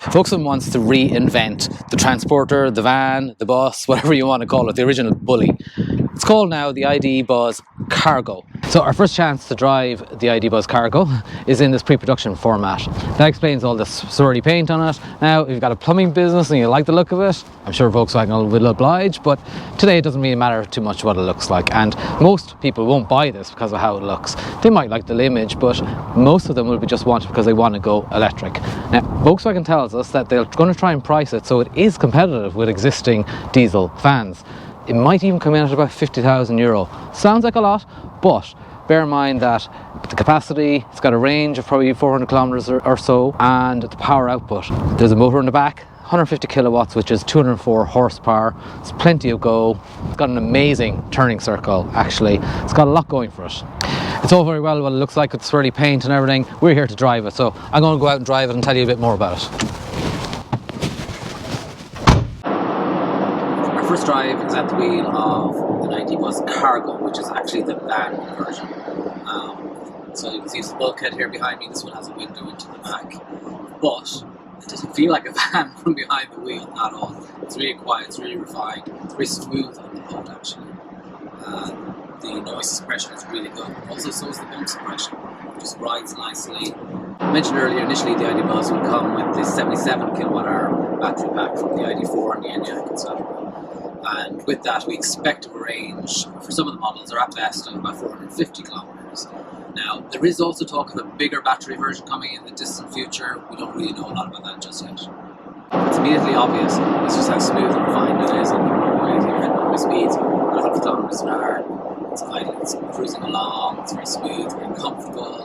Volkswagen wants to reinvent the transporter, the van, the bus, whatever you want to call it, the original bully. It's called now the ID.Buzz Cargo. So our first chance to drive the ID.Buzz Cargo is in this pre-production format. That explains all this swirly paint on it. Now, if you've got a plumbing business and you like the look of it, I'm sure Volkswagen will oblige, but today it doesn't really matter too much what it looks like. And most people won't buy this because of how it looks. They might like the image, but most of them will be just want it because they want to go electric. Now, Volkswagen tells us that they're going to try and price it so it is competitive with existing diesel vans. It might even come in at about €50,000. Sounds like a lot, but bear in mind that the capacity, it's got a range of probably 400 kilometers or so, and the power output. There's a motor in the back, 150 kilowatts, which is 204 horsepower. It's plenty of go. It's got an amazing turning circle, actually. It's got a lot going for it. It's all very well what it looks like with swirly paint and everything. We're here to drive it, so I'm going to go out and drive it and tell you a bit more about it. Our first drive is at the wheel of an ID.Buzz Cargo, which is actually the van version. So you can see the bulkhead here behind me. This one has a window into the back, but it doesn't feel like a van from behind the wheel at all. It's really quiet, it's really refined, it's very smooth on the boat actually. The noise suppression is really good. Also, so is the bump suppression. It just rides nicely. I mentioned earlier, initially the ID.Buzz would come with the 77 kilowatt hour battery pack from the ID.4 and the Enyaq, etc. And with that, we expect a range for some of the models are at best of about 450 kilometers. Now, there is also talk of a bigger battery version coming in the distant future. We don't really know a lot about that just yet. It's immediately obvious. It's just how smooth and refined it is on the roadway. If you're hitting speeds, 100 kilometers an hour. It's idle, it's cruising along, it's very smooth, very comfortable,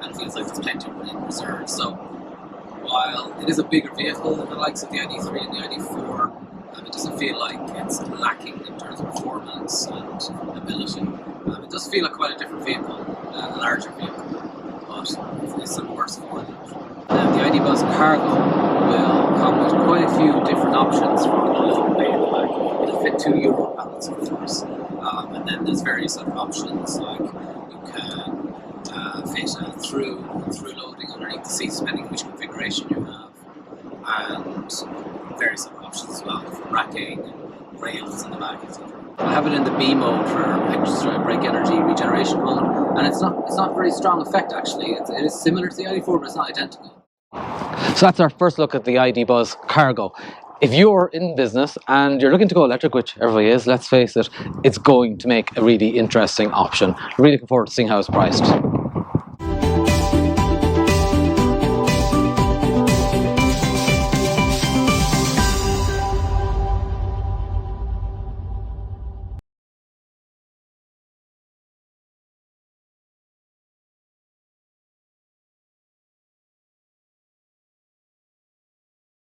and it feels like there's plenty of room in reserve. So, while it is a bigger vehicle than the likes of the ID.3 and the ID.4, it doesn't feel like it's lacking in terms of performance and ability. It does feel like quite a different vehicle, a larger vehicle, but it's some worse for it. The ID.Buzz Cargo will come with quite a few different options for the low bay in the back. It'll fit 2 Euro pallets, of course, and then there's various other options like you can fit through loading underneath the seats depending on which configuration you have, and various other options as well for racking and rails in the back, etc. I have it in the B mode for extra brake energy regeneration mode, and it's not very strong effect actually. It is similar to the ID.4, but it's not identical. So that's our first look at the ID.Buzz Cargo. If you're in business and you're looking to go electric, which everybody is, let's face it, it's going to make a really interesting option. Really looking forward to seeing how it's priced.